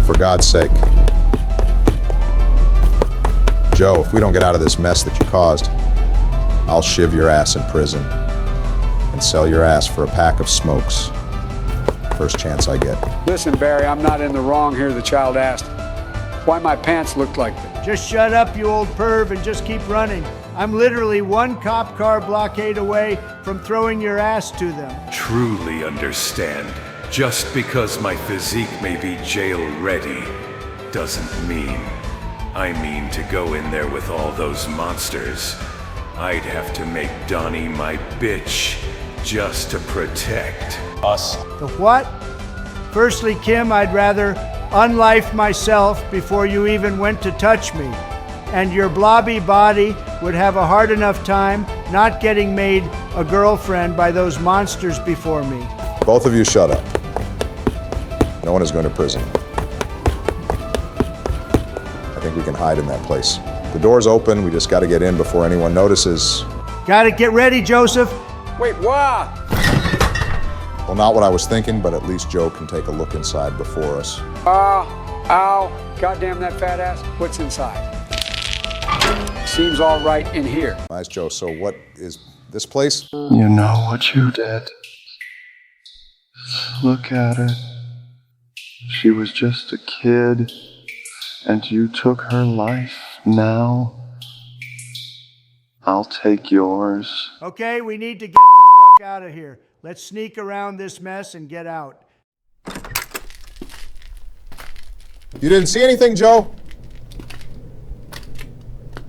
For God's sake. Joe, if we don't get out of this mess that you caused, I'll shiv your ass in prison and sell your ass for a pack of smokes. First chance I get. Listen, Barry, I'm not in the wrong here, the child asked. Why my pants looked like that. Just shut up, you old perv, and just keep running. I'm literally one cop car blockade away from throwing your ass to them. Truly understand, just because my physique may be jail-ready, doesn't mean I mean to go in there with all those monsters. I'd have to make Donnie my bitch just to protect us. The what? Firstly, Kim, I'd rather unlife myself before you even went to touch me. And your blobby body would have a hard enough time not getting made a girlfriend by those monsters before me. Both of you shut up. No one is going to prison. I think we can hide in that place. The door's open, we just got to get in before anyone notices. Gotta get ready, Joseph. Wait, what? Well, not what I was thinking, but at least Joe can take a look inside before us. Ow, goddamn that fat ass. What's inside? Seems all right in here. Nice, Joe. So what is this place? You know what you did. Look at it. She was just a kid, and you took her life. Now, I'll take yours. Okay, we need to get the fuck out of here. Let's sneak around this mess and get out. You didn't see anything, Joe?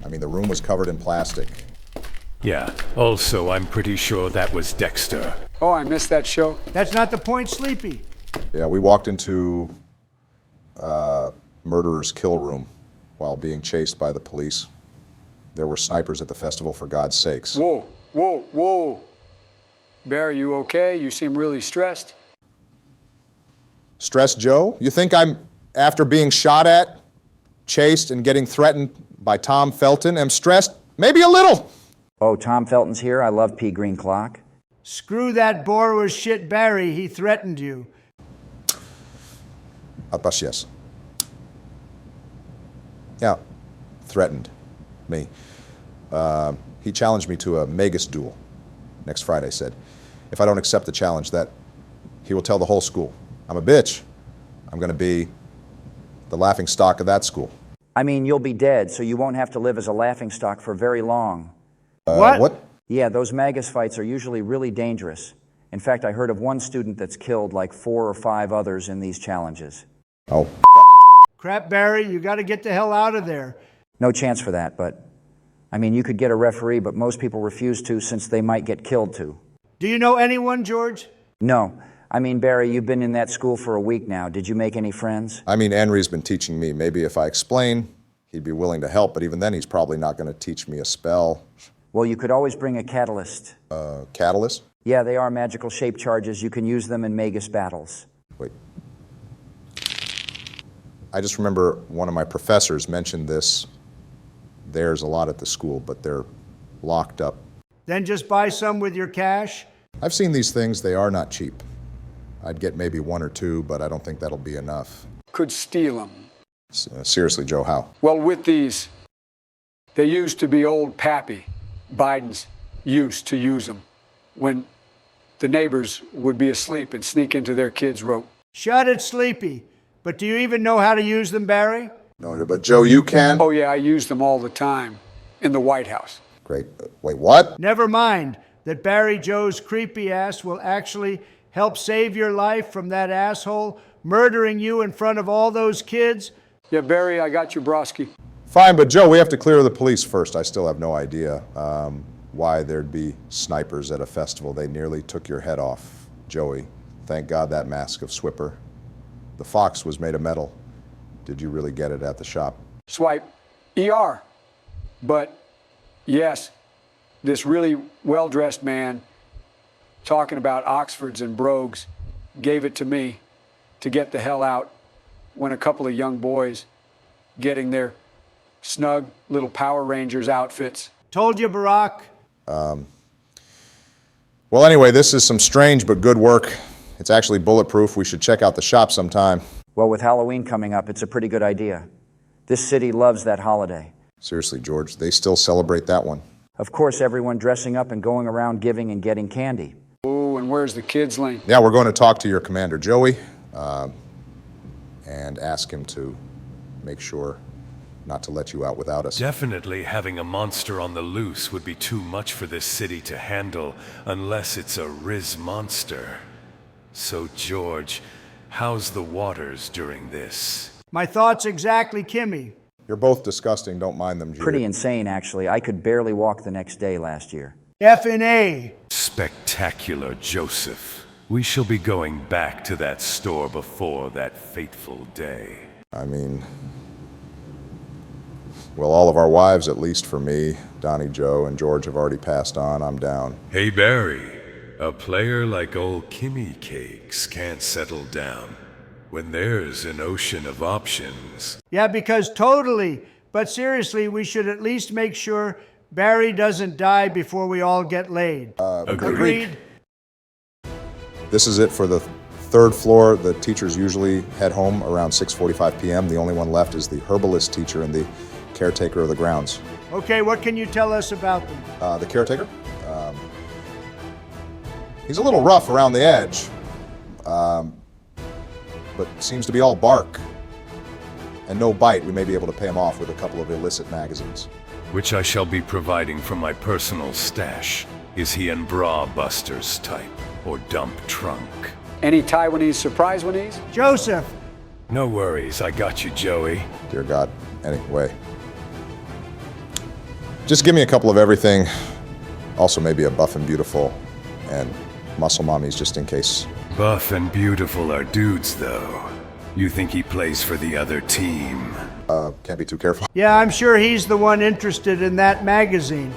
I mean, the room was covered in plastic. Yeah, also I'm pretty sure that was Dexter. Oh, I missed that show. That's not the point, Sleepy. Yeah, we walked into murderer's kill room while being chased by the police. There were snipers at the festival, for God's sakes. Whoa, whoa, whoa. Barry, you okay? You seem really stressed. Stressed, Joe? You think I'm, after being shot at, chased, and getting threatened by Tom Felton, am stressed? Maybe a little. Oh, Tom Felton's here? I love pea green clock. Screw that Borrower's shit Barry, he threatened you. Yes. Yeah, threatened me. He challenged me to a Magus duel next Friday, said. If I don't accept the challenge, that he will tell the whole school. I'm a bitch. I'm going to be the laughingstock of that school. I mean, you'll be dead, so you won't have to live as a laughingstock for very long. What? Yeah, those Magus fights are usually really dangerous. In fact, I heard of one student that's killed like 4 or 5 others in these challenges. Oh. Crap, Barry, you gotta get the hell out of there. No chance for that, but I mean, you could get a referee, but most people refuse to since they might get killed too. Do you know anyone, George? No. I mean, Barry, you've been in that school for a week now. Did you make any friends? I mean, Henry's been teaching me. Maybe if I explain, he'd be willing to help, but even then he's probably not going to teach me a spell. Well, you could always bring a catalyst. Catalyst? Yeah, they are magical shape charges. You can use them in Magus battles. Wait. I just remember one of my professors mentioned this. There's a lot at the school, but they're locked up. Then just buy some with your cash? I've seen these things. They are not cheap. I'd get maybe 1 or 2, but I don't think that'll be enough. Could steal them. Seriously, Joe, how? Well, with these, they used to be old Pappy. Biden's used to use them when the neighbors would be asleep and sneak into their kids' rope. Shut it, Sleepy. But do you even know how to use them, Barry? No, but Joe, you can? Oh, yeah, I use them all the time in the White House. Great. Wait, what? Never mind that Barry Joe's creepy ass will actually help save your life from that asshole murdering you in front of all those kids. Yeah, Barry, I got you, Broski. Fine, but Joe, we have to clear the police first. I still have no idea why there'd be snipers at a festival. They nearly took your head off, Joey. Thank God that mask of Swipper. The fox was made of metal. Did you really get it at the shop? Swipe ER. But yes, this really well-dressed man talking about Oxfords and brogues gave it to me to get the hell out when a couple of young boys getting their snug little Power Rangers outfits. Told you, Barack. Well, anyway, this is some strange but good work. It's actually bulletproof. We should check out the shop sometime. Well, with Halloween coming up, it's a pretty good idea. This city loves that holiday. Seriously, George, they still celebrate that one. Of course, everyone dressing up and going around giving and getting candy. Oh, and where's the kids' lane? Yeah, we're going to talk to your commander, Joey, and ask him to make sure not to let you out without us. Definitely having a monster on the loose would be too much for this city to handle unless it's a Riz monster. So, George, how's the waters during this? My thoughts exactly, Kimmy. You're both disgusting. Don't mind them, Judy. Pretty insane, actually. I could barely walk the next day last year. F&A. Spectacular, Joseph. We shall be going back to that store before that fateful day. I mean, well, all of our wives, at least for me, Donnie, Joe, and George have already passed on. I'm down. Hey, Barry. A player like old Kimmy Cakes can't settle down when there's an ocean of options. Yeah, because totally. But seriously, we should at least make sure Barry doesn't die before we all get laid. Agreed. This is it for the third floor. The teachers usually head home around 6:45 p.m. The only one left is the herbalist teacher and the caretaker of the grounds. Okay, what can you tell us about them? The caretaker? He's a little rough around the edge, but seems to be all bark and no bite. We may be able to pay him off with a couple of illicit magazines. Which I shall be providing from my personal stash. Is he in bra busters type or dump trunk? Any Taiwanese surprise Winnies? Joseph. No worries, I got you, Joey. Dear God. Anyway, just give me a couple of everything. Also maybe a buff and beautiful and muscle mommies just in case. Buff and beautiful are dudes, though. You think he plays for the other team? Can't be too careful. Yeah, I'm sure he's the one interested in that magazine.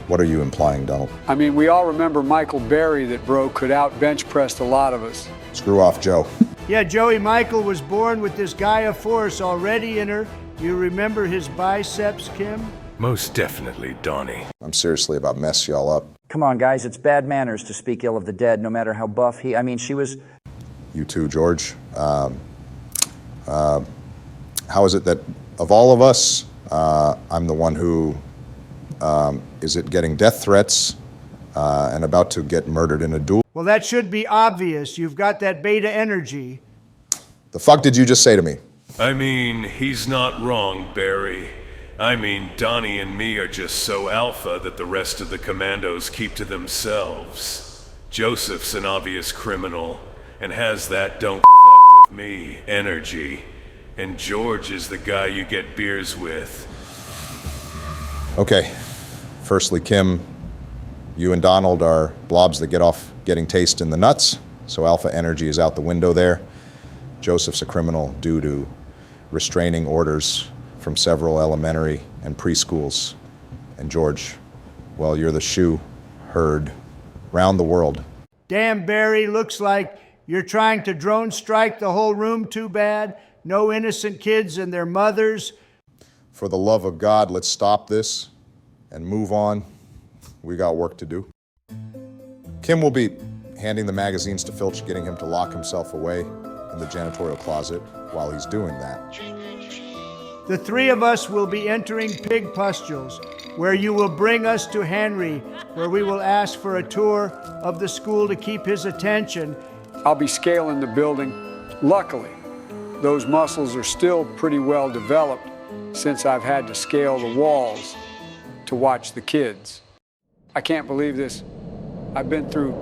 What are you implying, Donald? I mean, we all remember Michael Berry that bro could out bench pressed a lot of us. Screw off, Joe. Yeah, Joey Michael was born with this Gaia force already in her. You remember his biceps, Kim? Most definitely, Donnie. I'm seriously about to mess y'all up. Come on, guys, it's bad manners to speak ill of the dead, no matter how buff he... I mean, she was... You too, George. How is it that of all of us, I'm the one who is it getting death threats and about to get murdered in a duel? Well, that should be obvious. You've got that beta energy. The fuck did you just say to me? I mean, he's not wrong, Barry. I mean, Donnie and me are just so alpha that the rest of the commandos keep to themselves. Joseph's an obvious criminal and has that don't fuck with me energy. And George is the guy you get beers with. Okay. Firstly, Kim, you and Donald are blobs that get off getting taste in the nuts, so alpha energy is out the window there. Joseph's a criminal due to restraining orders from several elementary and preschools. And George, well, you're the shoe heard round the world. Damn, Barry, looks like you're trying to drone strike the whole room too bad. No innocent kids and their mothers. For the love of God, let's stop this and move on. We got work to do. Kim will be handing the magazines to Filch, getting him to lock himself away in the janitorial closet while he's doing that. The three of us will be entering Pig Pustules, where you will bring us to Henry, where we will ask for a tour of the school to keep his attention. I'll be scaling the building. Luckily, those muscles are still pretty well developed since I've had to scale the walls to watch the kids. I can't believe this. I've been through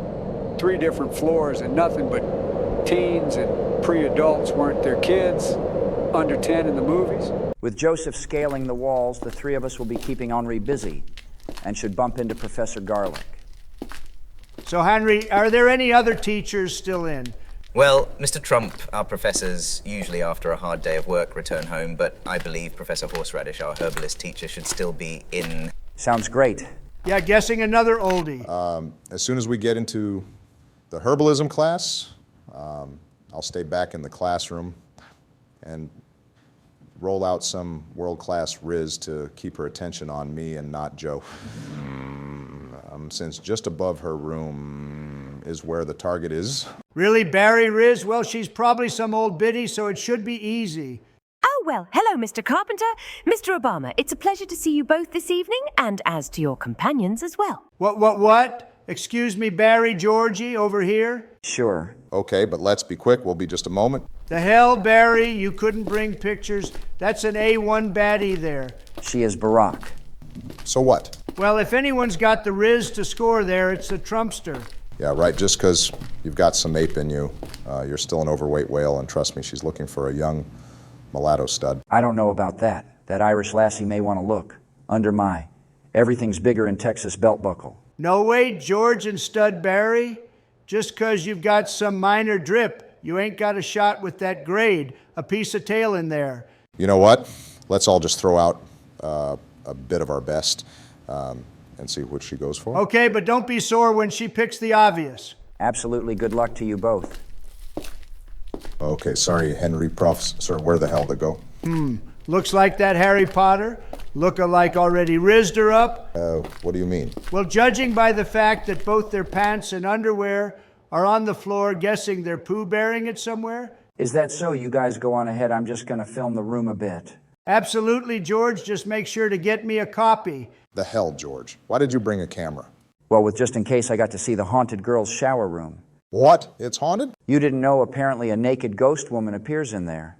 3 different floors and nothing but teens and pre-adults weren't their kids, under 10 in the movies. With Joseph scaling the walls, the three of us will be keeping Henri busy and should bump into Professor Garlick. So, Henry, are there any other teachers still in? Well, Mr. Trump, our professors usually after a hard day of work return home, but I believe Professor Horseradish, our herbalist teacher, should still be in. Sounds great. Yeah, guessing another oldie. As soon as we get into the herbalism class, I'll stay back in the classroom and roll out some world-class Riz to keep her attention on me and not Joe. Since just above her room is where the target is. Really, Barry Riz? Well, she's probably some old biddy, so it should be easy. Oh, well, hello, Mr. Carpenter. Mr. Obama, it's a pleasure to see you both this evening, and as to your companions as well. What? Excuse me, Barry, Georgie, over here? Sure. Okay, but let's be quick. We'll be just a moment. The hell, Barry, you couldn't bring pictures. That's an A1 baddie there. She is Barack. So what? Well, if anyone's got the Riz to score there, it's the Trumpster. Yeah, right. Just because you've got some ape in you, you're still an overweight whale, and trust me, she's looking for a young mulatto stud. I don't know about that. That Irish lassie may want to look. Under my everything's bigger in Texas belt buckle. No way, George and Stud Barry. Just 'cause you've got some minor drip, you ain't got a shot with that grade, a piece of tail in there. You know what? Let's all just throw out a bit of our best and see what she goes for. Okay, but don't be sore when she picks the obvious. Absolutely good luck to you both. Okay, sorry, Henry Profs. Sir, where the hell to go? Looks like that Harry Potter look-alike already rizzed her up. What do you mean? Well, judging by the fact that both their pants and underwear are on the floor, guessing they're poo-bearing it somewhere? Is that so? You guys go on ahead. I'm just going to film the room a bit. Absolutely, George. Just make sure to get me a copy. The hell, George? Why did you bring a camera? Well, with just in case I got to see the haunted girl's shower room. What? It's haunted? You didn't know apparently a naked ghost woman appears in there.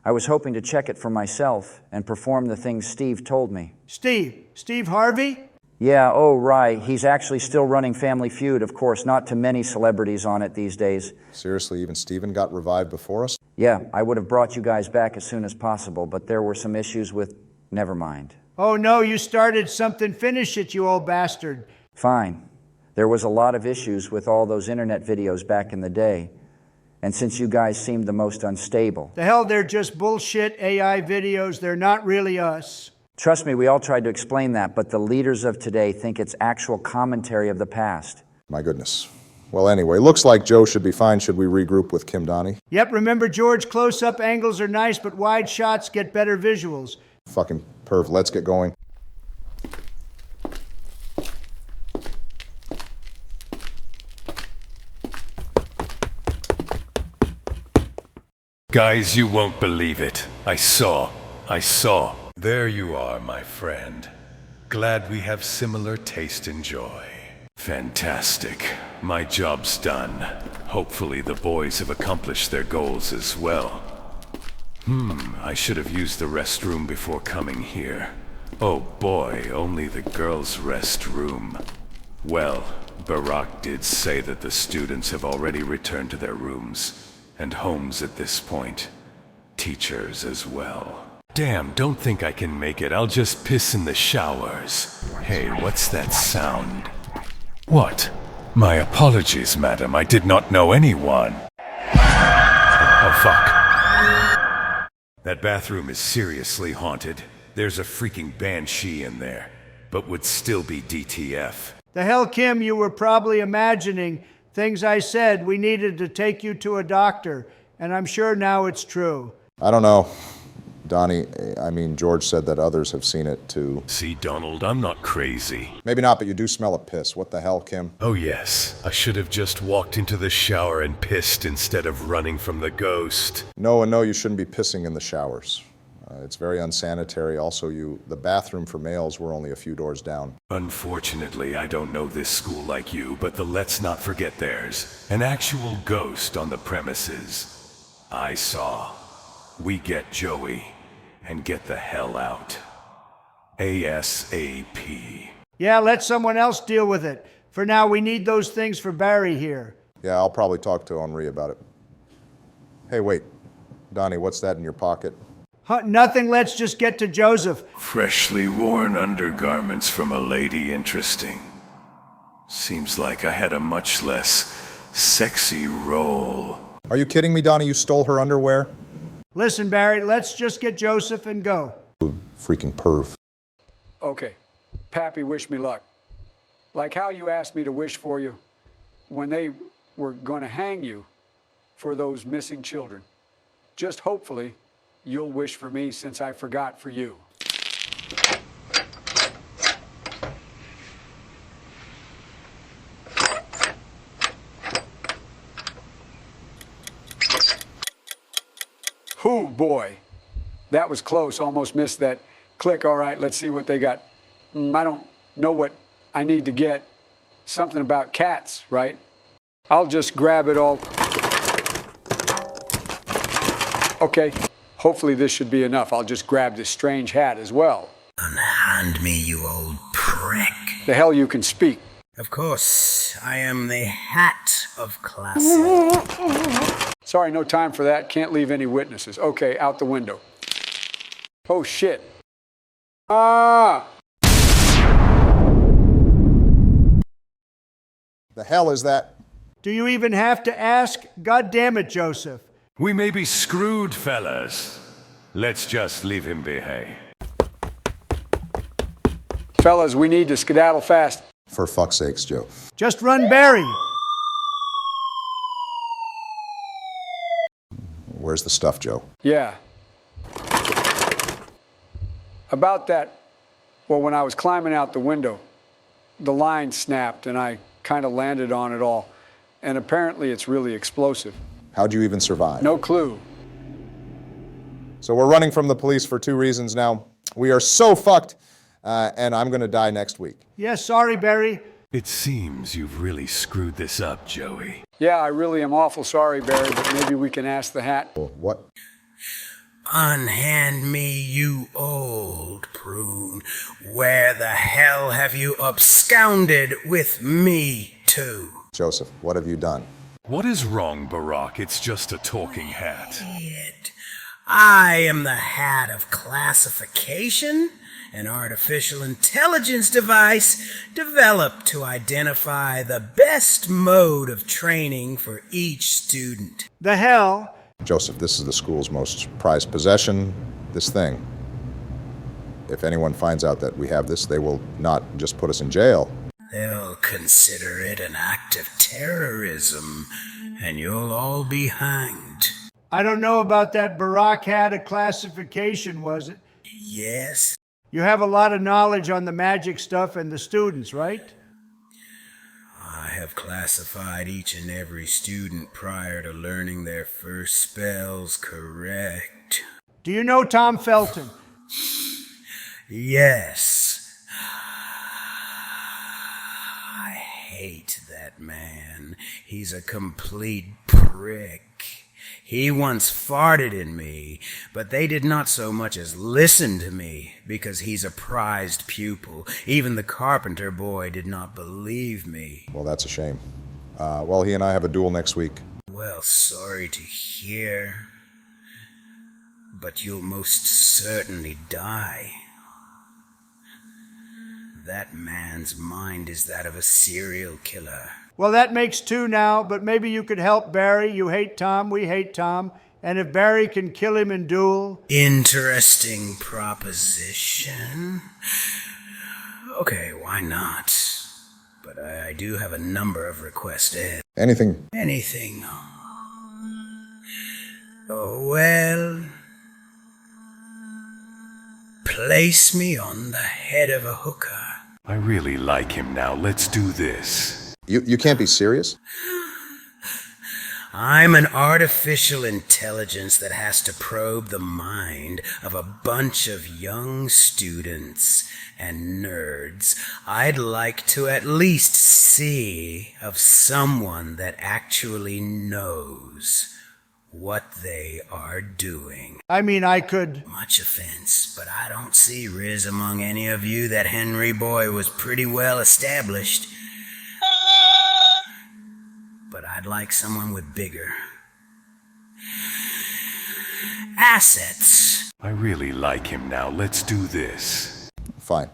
I was hoping to check it for myself and perform the things Steve told me. Steve Harvey? Yeah, oh, right. He's actually still running Family Feud, of course, not too many celebrities on it these days. Seriously, even Steven got revived before us? Yeah, I would have brought you guys back as soon as possible, but there were some issues with... Never mind. Oh no, you started something, finish it, you old bastard. Fine. There was a lot of issues with all those internet videos back in the day. And since you guys seemed the most unstable... The hell, they're just bullshit AI videos. They're not really us. Trust me, we all tried to explain that, but the leaders of today think it's actual commentary of the past. My goodness. Well, anyway, looks like Joe should be fine. Should we regroup with Kim Donnie? Yep, remember, George, close-up angles are nice, but wide shots get better visuals. Fucking perv. Let's get going. Guys, you won't believe it. I saw. There you are, my friend. Glad we have similar taste and joy. Fantastic. My job's done. Hopefully the boys have accomplished their goals as well. I should have used the restroom before coming here. Oh boy, only the girls' restroom. Well, Barack did say that the students have already returned to their rooms. And homes at this point. Teachers as well. Damn, don't think I can make it. I'll just piss in the showers. Hey, what's that sound? What? My apologies, madam. I did not know anyone. Oh, fuck. That bathroom is seriously haunted. There's a freaking banshee in there, but would still be DTF. The hell, Kim, you were probably imagining things I said. We needed to take you to a doctor, and I'm sure now it's true. I don't know. George said that others have seen it too. See, Donald, I'm not crazy. Maybe not, but you do smell a piss. What the hell, Kim? Oh yes, I should have just walked into the shower and pissed instead of running from the ghost. No, you shouldn't be pissing in the showers. It's very unsanitary. Also, the bathroom for males were only a few doors down. Unfortunately, I don't know this school like you, but let's not forget theirs. An actual ghost on the premises. I saw. We get Joey, and get the hell out. ASAP. Yeah, let someone else deal with it. For now, we need those things for Barry here. Yeah, I'll probably talk to Henri about it. Hey, wait. Donnie, what's that in your pocket? Nothing, let's just get to Joseph. Freshly worn undergarments from a lady, interesting. Seems like I had a much less sexy role. Are you kidding me, Donnie? You stole her underwear? Listen, Barry, let's just get Joseph and go. Freaking perv. Okay. Pappy, wish me luck. Like how you asked me to wish for you when they were going to hang you for those missing children. Just hopefully, you'll wish for me since I forgot for you. Whew, boy. That was close. Almost missed that click. All right, let's see what they got. I don't know what I need to get. Something about cats, right? I'll just grab it all. Okay, hopefully this should be enough. I'll just grab this strange hat as well. Unhand me, you old prick. The hell you can speak. Of course, I am the Hat of Classic. Sorry, no time for that. Can't leave any witnesses. Okay, out the window. Oh, shit. Ah! The hell is that? Do you even have to ask? God damn it, Joseph. We may be screwed, fellas. Let's just leave him be, hey. Fellas, we need to skedaddle fast. For fuck's sakes, Joe. Just run Barry. Where's the stuff, Joe? Yeah. About that, well, when I was climbing out the window, the line snapped and I kind of landed on it all. And apparently it's really explosive. How'd you even survive? No clue. So we're running from the police for 2 reasons now. We are so fucked, and I'm gonna die next week. Yes, sorry, Barry. It seems you've really screwed this up, Joey. Yeah, I really am awful sorry, Barry, but maybe we can ask the hat. What? Unhand me, you old prune. Where the hell have you absconded with me to? Joseph, what have you done? What is wrong, Barack? It's just a talking hat. I am the Hat of Classification, an artificial intelligence device developed to identify the best mode of training for each student. The hell? Joseph, this is the school's most prized possession, this thing. If anyone finds out that we have this, they will not just put us in jail. They'll consider it an act of terrorism, and you'll all be hanged. I don't know about that Barack hat of classification, was it? Yes? You have a lot of knowledge on the magic stuff and the students, right? I have classified each and every student prior to learning their first spells correct. Do you know Tom Felton? Yes. I hate that man. He's a complete prick. He once farted in me, but they did not so much as listen to me because he's a prized pupil. Even the carpenter boy did not believe me. Well, that's a shame. Well, he and I have a duel next week. Well, sorry to hear, but you'll most certainly die. That man's mind is that of a serial killer. Well, that makes 2 now, but maybe you could help Barry. You hate Tom, we hate Tom. And if Barry can kill him in duel... Interesting proposition. Okay, why not? But I do have a number of requests. Anything. Anything. Oh, well... Place me on the head of a hooker. I really like him now. Let's do this. You can't be serious? I'm an artificial intelligence that has to probe the mind of a bunch of young students and nerds. I'd like to at least see of someone that actually knows what they are doing. I mean, I could... Much offense, but I don't see Riz among any of you. That Henry boy was pretty well established. But I'd like someone with bigger assets. I really like him now. Let's do this. Fine.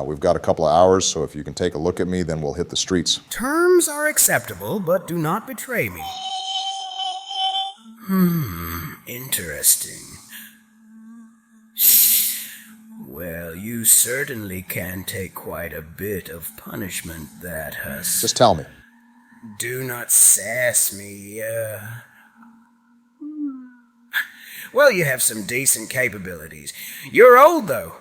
We've got a couple of hours, so if you can take a look at me, then we'll hit the streets. Terms are acceptable, but do not betray me. Interesting. Well, you certainly can take quite a bit of punishment, that huss. Just tell me. Do not sass me, Well, you have some decent capabilities. You're old, though.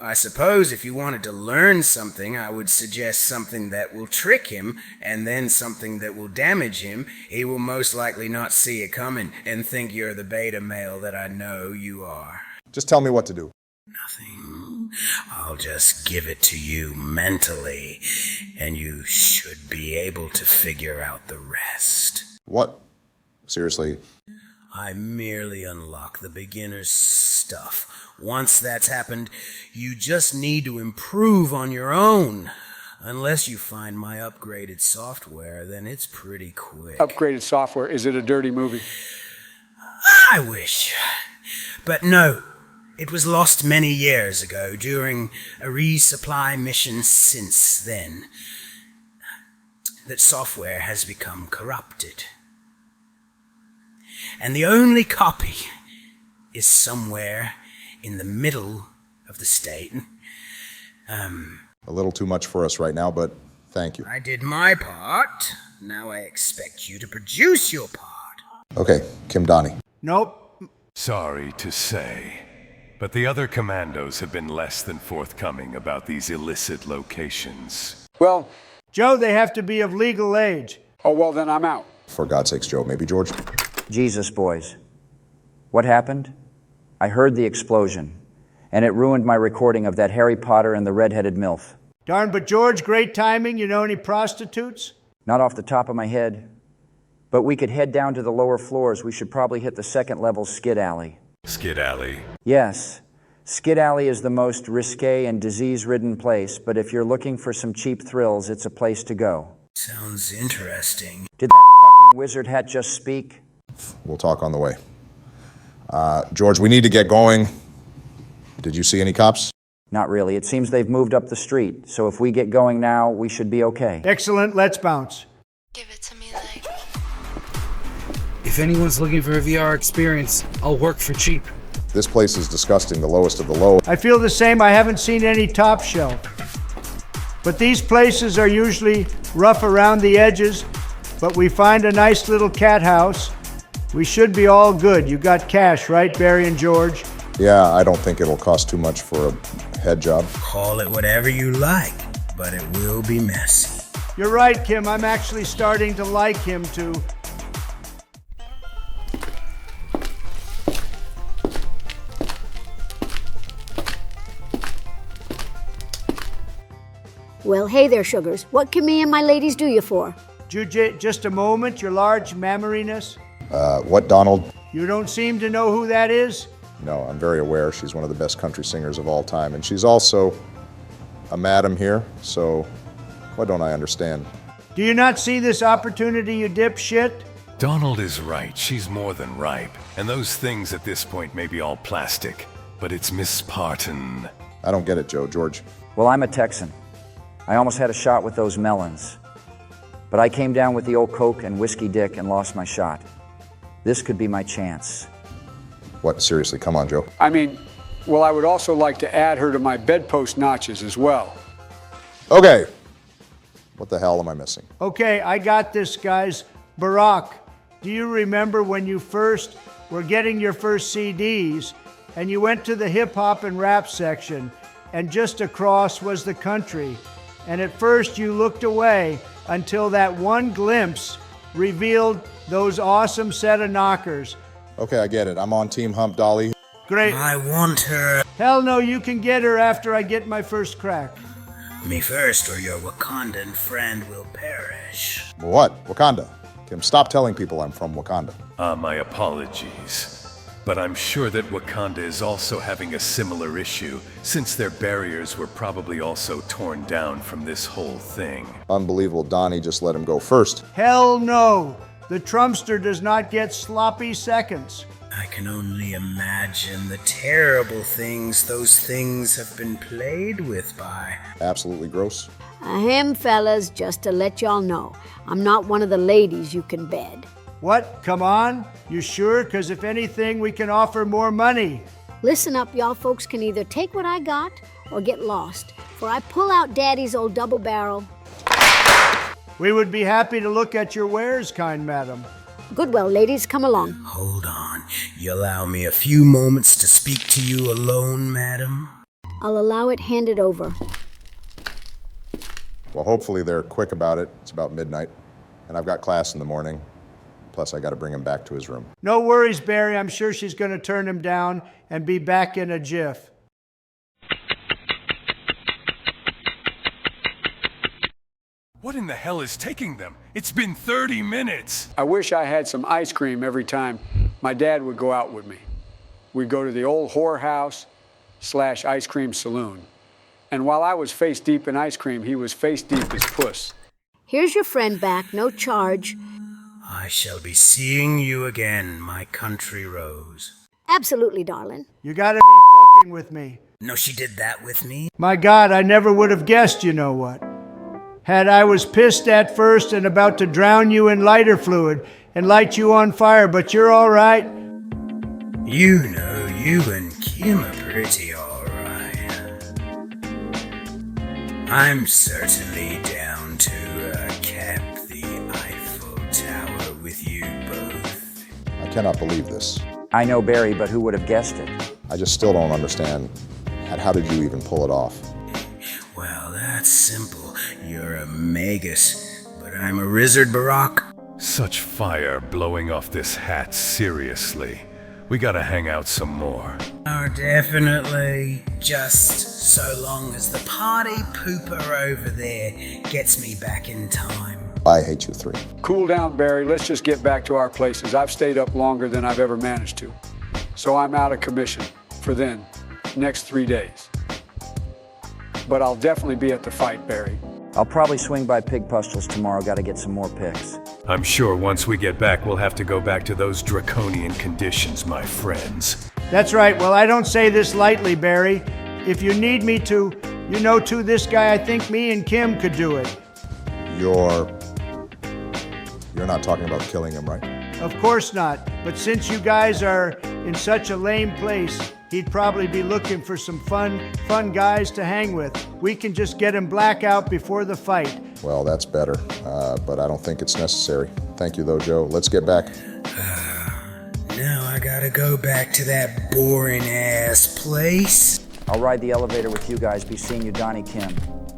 I suppose if you wanted to learn something, I would suggest something that will trick him, and then something that will damage him. He will most likely not see it coming and think you're the beta male that I know you are. Just tell me what to do. Nothing. I'll just give it to you mentally, and you should be able to figure out the rest. What? Seriously? I merely unlock the beginner's stuff. Once that's happened, you just need to improve on your own. Unless you find my upgraded software, then it's pretty quick. Upgraded software, is it a dirty movie? I wish. But no, it was lost many years ago during a resupply mission. Since then, that software has become corrupted. And the only copy is somewhere in the middle of the state. A little too much for us right now, but thank you. I did my part. Now I expect you to produce your part. Okay, Kim Donnie. Nope. Sorry to say, but the other commandos have been less than forthcoming about these illicit locations. Well, Joe, they have to be of legal age. oh, well, then I'm out. For God's sakes, Joe. Maybe George? Jesus, boys. What happened? I heard the explosion, and it ruined my recording of that Harry Potter and the Red-Headed MILF. Darn, but George, great timing. You know any prostitutes? Not off the top of my head, but we could head down to the lower floors. We should probably hit the second-level Skid Alley. Skid Alley. Yes, Skid Alley is the most risque and disease-ridden place, but if you're looking for some cheap thrills, it's a place to go. Sounds interesting. Did that fucking wizard hat just speak? We'll talk on the way. George, we need to get going. Did you see any cops? Not really. It seems they've moved up the street, so if we get going now, we should be okay. Excellent. Let's bounce. Give it to me like. If anyone's looking for a VR experience, I'll work for cheap. This place is disgusting, the lowest of the low. I feel the same. I haven't seen any top shelf. But these places are usually rough around the edges, but we find a nice little cat house. We should be all good. You got cash, right, Barry and George? Yeah, I don't think it'll cost too much for a head job. Call it whatever you like, but it will be messy. You're right, Kim. I'm actually starting to like him, too. Well, hey there, sugars. What can me and my ladies do you for? Just a moment, your large mammariness. What, Donald? You don't seem to know who that is? No, I'm very aware. She's one of the best country singers of all time, and she's also a madam here, so what don't I understand? Do you not see this opportunity, you dipshit? Donald is right. She's more than ripe. And those things at this point may be all plastic. But it's Miss Parton. I don't get it, Joe. George? Well, I'm a Texan. I almost had a shot with those melons. But I came down with the old Coke and Whiskey Dick and lost my shot. This could be my chance. What? Seriously, come on, Joe. I mean, well, I would also like to add her to my bedpost notches as well. Okay. What the hell am I missing? Okay, I got this, guys. Barack, do you remember when you first were getting your first CDs and you went to the hip-hop and rap section and just across was the country? And at first you looked away until that one glimpse revealed those awesome set of knockers. Okay, I get it. I'm on Team Hump Dolly. Great. I want her. Hell no, you can get her after I get my first crack. Me first, or your Wakandan friend will perish. What? Wakanda? Kim, stop telling people I'm from Wakanda. My apologies. But I'm sure that Wakanda is also having a similar issue, since their barriers were probably also torn down from this whole thing. Unbelievable. Donnie just let him go first. Hell no. The Trumpster does not get sloppy seconds. I can only imagine the terrible things those things have been played with by. Absolutely gross. Ahem, fellas, just to let y'all know, I'm not one of the ladies you can bed. What? Come on? You sure? Because if anything, we can offer more money. Listen up, y'all folks can either take what I got or get lost, for I pull out Daddy's old double barrel. We would be happy to look at your wares, kind madam. Goodwell, ladies, come along. Hold on. You allow me a few moments to speak to you alone, madam? I'll allow it handed over. Well, hopefully they're quick about it. It's about midnight, and I've got class in the morning. Plus, I got to bring him back to his room. No worries, Barry. I'm sure she's going to turn him down and be back in a jiff. What in the hell is taking them? It's been 30 minutes! I wish I had some ice cream every time my dad would go out with me. We'd go to the old whorehouse / ice cream saloon. And while I was face deep in ice cream, he was face deep as puss. Here's your friend back, no charge. I shall be seeing you again, my country rose. Absolutely, darling. You gotta be fucking with me. No, she did that with me? My God, I never would have guessed, you know what. Had I was pissed at first and about to drown you in lighter fluid and light you on fire, but you're all right. You know, you and Kim are pretty all right. I'm certainly down to cap the Eiffel Tower with you both. I cannot believe this. I know Barry, but who would have guessed it? I just still don't understand. And how did you even pull it off? Well, that's simple. You're a magus, but I'm a lizard, Barack. Such fire blowing off this hat, seriously. We gotta hang out some more. Oh, definitely. Just so long as the party pooper over there gets me back in time. I hate you three. Cool down, Barry. Let's just get back to our places. I've stayed up longer than I've ever managed to. So I'm out of commission for then, next 3 days. But I'll definitely be at the fight, Barry. I'll probably swing by Pig Pustules tomorrow. Gotta get some more pics. I'm sure once we get back, we'll have to go back to those draconian conditions, my friends. That's right. Well, I don't say this lightly, Barry. If you need me to, you know, to this guy, I think me and Kim could do it. You're not talking about killing him, right? Of course not. But since you guys are in such a lame place, he'd probably be looking for some fun guys to hang with. We can just get him blackout before the fight. Well, that's better, but I don't think it's necessary. Thank you, though, Joe. Let's get back. Now I gotta go back to that boring-ass place. I'll ride the elevator with you guys. Be seeing you, Donnie Kim.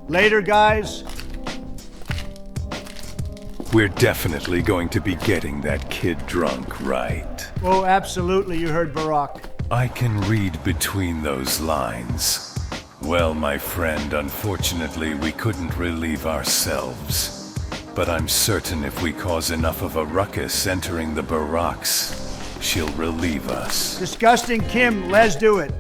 Later, guys. We're definitely going to be getting that kid drunk, right? Oh, absolutely. You heard Barack. I can read between those lines. Well, my friend, unfortunately, we couldn't relieve ourselves. But I'm certain if we cause enough of a ruckus entering the barracks, she'll relieve us. Disgusting Kim, let's do it.